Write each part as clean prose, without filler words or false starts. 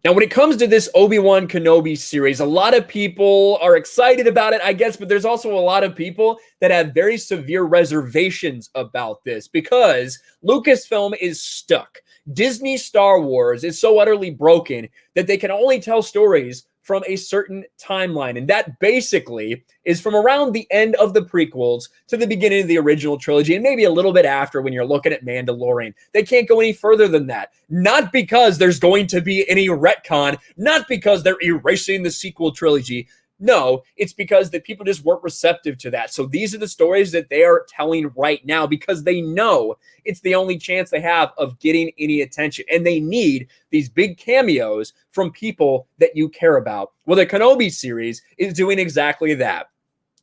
Now, when it comes to this Obi-Wan Kenobi series, a lot of people are excited about it, I guess, but there's also a lot of people that have very severe reservations about this because Lucasfilm is stuck. Disney Star Wars is so utterly broken that they can only tell stories from a certain timeline. And that basically is from around the end of the prequels to the beginning of the original trilogy, and maybe a little bit after when you're looking at Mandalorian. They can't go any further than that. Not because there's going to be any retcon, not because they're erasing the sequel trilogy. No, it's because the people just weren't receptive to that. So these are the stories that they are telling right now because they know it's the only chance they have of getting any attention. And they need these big cameos from people that you care about. Well, the Kenobi series is doing exactly that.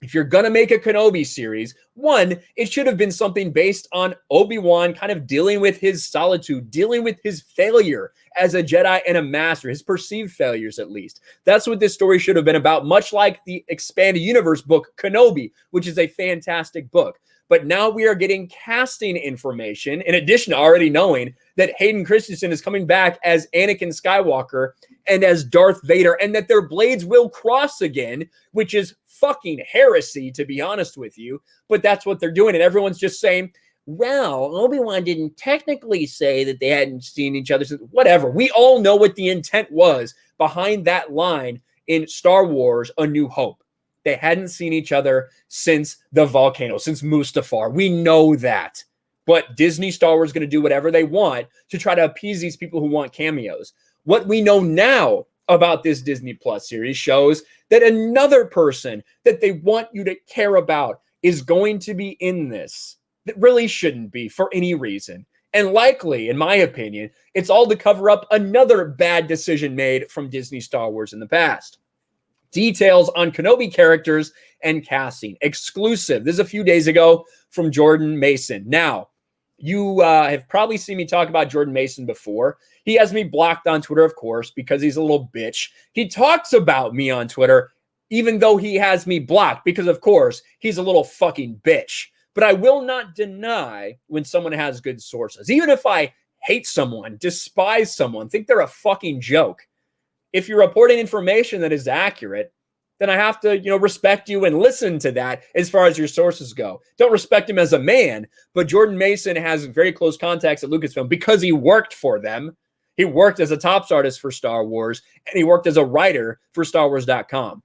If you're going to make a Kenobi series, one, it should have been something based on Obi-Wan kind of dealing with his solitude, dealing with his failure as a Jedi and a master, his perceived failures at least. That's what this story should have been about, much like the Expanded Universe book, Kenobi, which is a fantastic book. But now we are getting casting information, in addition to already knowing that Hayden Christensen is coming back as Anakin Skywalker and as Darth Vader, and that their blades will cross again, which is fucking heresy, to be honest with you. But that's what they're doing, and everyone's just saying, well, Obi-Wan didn't technically say that they hadn't seen each other since. Whatever. We all know what the intent was behind that line in Star Wars A New Hope. They hadn't seen each other since the volcano, since Mustafar. We know that. But Disney Star Wars is going to do whatever they want to try to appease these people who want cameos. What we know now about this Disney Plus series shows that another person that they want you to care about is going to be in this that really shouldn't be for any reason. And likely, in my opinion, it's all to cover up another bad decision made from Disney Star Wars in the past. Details on Kenobi characters and casting. Exclusive. This is a few days ago from Jordan Mason. Now, you have probably seen me talk about Jordan Mason before. He has me blocked on Twitter, of course, because he's a little bitch. He talks about me on Twitter, even though he has me blocked, because, of course, he's a little fucking bitch. But I will not deny when someone has good sources. Even if I hate someone, despise someone, think they're a fucking joke, if you're reporting information that is accurate, then I have to, respect you and listen to that as far as your sources go. Don't respect him as a man, but Jordan Mason has very close contacts at Lucasfilm because he worked for them. He worked as a tops artist for Star Wars, and he worked as a writer for StarWars.com.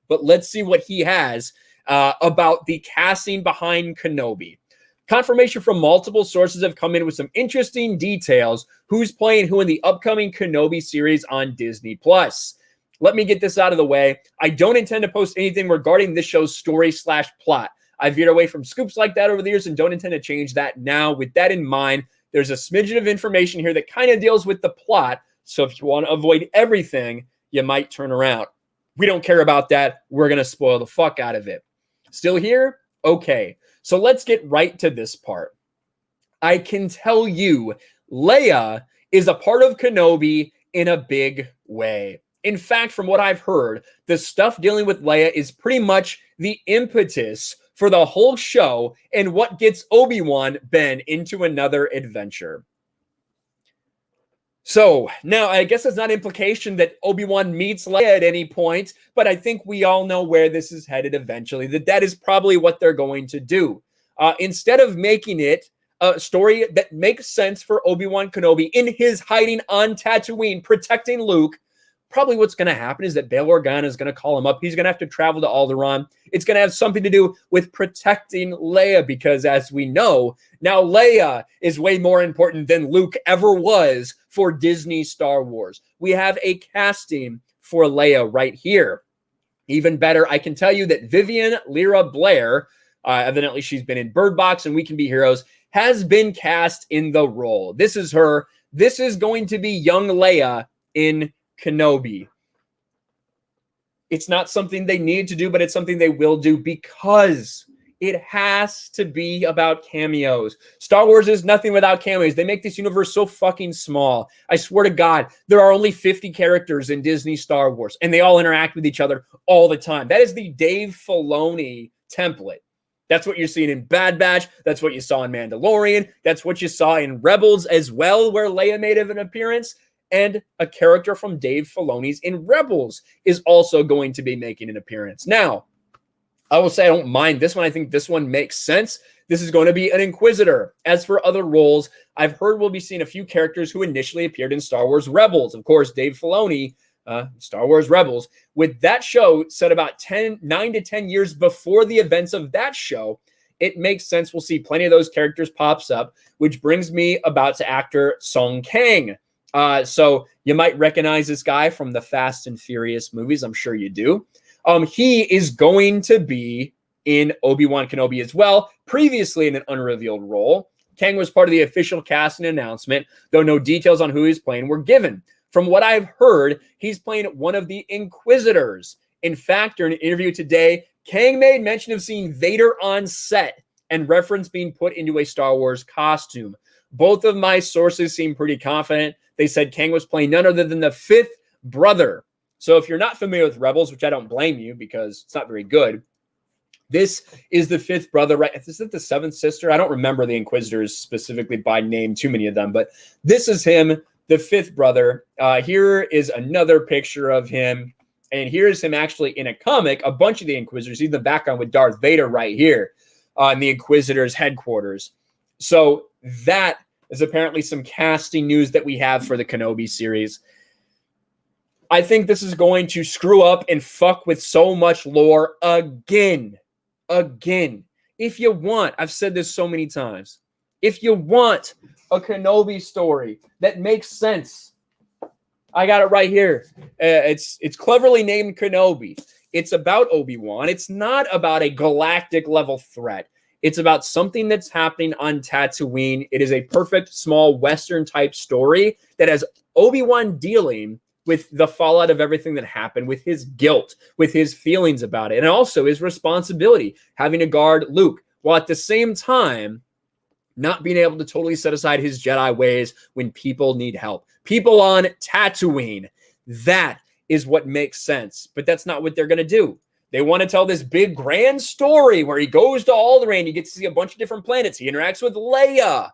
But let's see what he has about the casting behind Kenobi. Confirmation from multiple sources have come in with some interesting details. Who's playing who in the upcoming Kenobi series on Disney Plus? Let me get this out of the way. I don't intend to post anything regarding this show's story/plot. I've veered away from scoops like that over the years and don't intend to change that now. With that in mind, there's a smidgen of information here that kind of deals with the plot. So if you want to avoid everything, you might turn around. We don't care about that. We're going to spoil the fuck out of it. Still here? Okay. So let's get right to this part. I can tell you, Leia is a part of Kenobi in a big way. In fact, from what I've heard, the stuff dealing with Leia is pretty much the impetus for the whole show and what gets Obi-Wan Ben into another adventure. So now I guess it's not implication that Obi-Wan meets Leia at any point, but I think we all know where this is headed eventually, that is probably what they're going to do. Instead of making it a story that makes sense for Obi-Wan Kenobi in his hiding on Tatooine, protecting Luke, probably what's going to happen is that Bail Organa is going to call him up. He's going to have to travel to Alderaan. It's going to have something to do with protecting Leia because, as we know, now Leia is way more important than Luke ever was for Disney Star Wars. We have a casting for Leia right here. Even better, I can tell you that Vivian Lyra Blair, evidently she's been in Bird Box and We Can Be Heroes, has been cast in the role. This is her. This is going to be young Leia in Kenobi. It's not something they need to do, but it's something they will do because it has to be about cameos. Star Wars is nothing without cameos. They make this universe so fucking small. I swear to God, there are only 50 characters in Disney Star Wars, and they all interact with each other all the time. That is the Dave Filoni template. That's what you're seeing in Bad Batch. That's what you saw in Mandalorian. That's what you saw in Rebels as well, where Leia made an appearance. and a character from Dave Filoni's in Rebels is also going to be making an appearance. Now, I will say I don't mind this one. I think this one makes sense. This is going to be an Inquisitor. As for other roles, I've heard we'll be seeing a few characters who initially appeared in Star Wars Rebels. Of course, Dave Filoni, Star Wars Rebels. With that show set about 9 to 10 years before the events of that show, it makes sense we'll see plenty of those characters pops up, which brings me about to actor Sung Kang. So you might recognize this guy from the Fast and Furious movies. I'm sure you do. He is going to be in Obi-Wan Kenobi as well, previously in an unrevealed role. Kang was part of the official casting announcement, though no details on who he's playing were given. From what I've heard, he's playing one of the Inquisitors. In fact, during an interview today, Kang made mention of seeing Vader on set and reference being put into a Star Wars costume. Both of my sources seem pretty confident. They said Kang was playing none other than the fifth brother. So if you're not familiar with Rebels, which I don't blame you because it's not very good, this is the fifth brother, right? Is it the seventh sister? I don't remember the Inquisitors specifically by name, too many of them, but this is him, the fifth brother. Here is another picture of him, and here's him actually in a comic, a bunch of the Inquisitors, in the background with Darth Vader right here in the Inquisitors headquarters. So that is apparently some casting news that we have for the Kenobi series. I think this is going to screw up and fuck with so much lore again. If you want, I've said this so many times, if you want a Kenobi story that makes sense, I got it right here. It's cleverly named Kenobi. It's about Obi-Wan. It's not about a galactic level threat. It's about something that's happening on Tatooine. It is a perfect small Western type story that has Obi-Wan dealing with the fallout of everything that happened, with his guilt, with his feelings about it, and also his responsibility, having to guard Luke, while at the same time not being able to totally set aside his Jedi ways when people need help. People on Tatooine, that is what makes sense, but that's not what they're going to do. They want to tell this big grand story where he goes to Alderaan, you get to see a bunch of different planets, he interacts with Leia.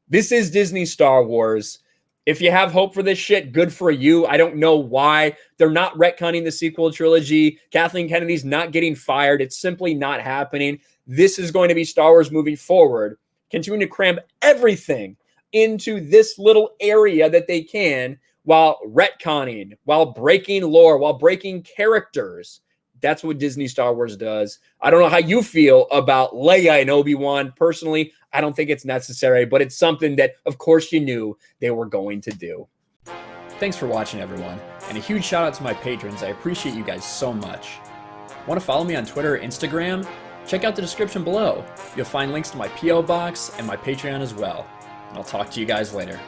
This is Disney Star Wars. If you have hope for this shit, good for you. I don't know why. They're not retconning the sequel trilogy. Kathleen Kennedy's not getting fired. It's simply not happening. This is going to be Star Wars moving forward, continuing to cram everything into this little area that they can while retconning, while breaking lore, while breaking characters. That's what Disney Star Wars does. I don't know how you feel about Leia and Obi-Wan. Personally, I don't think it's necessary, but it's something that, of course, you knew they were going to do. Thanks for watching, everyone. And a huge shout out to my patrons. I appreciate you guys so much. Want to follow me on Twitter or Instagram? Check out the description below. You'll find links to my P.O. box and my Patreon as well. And I'll talk to you guys later.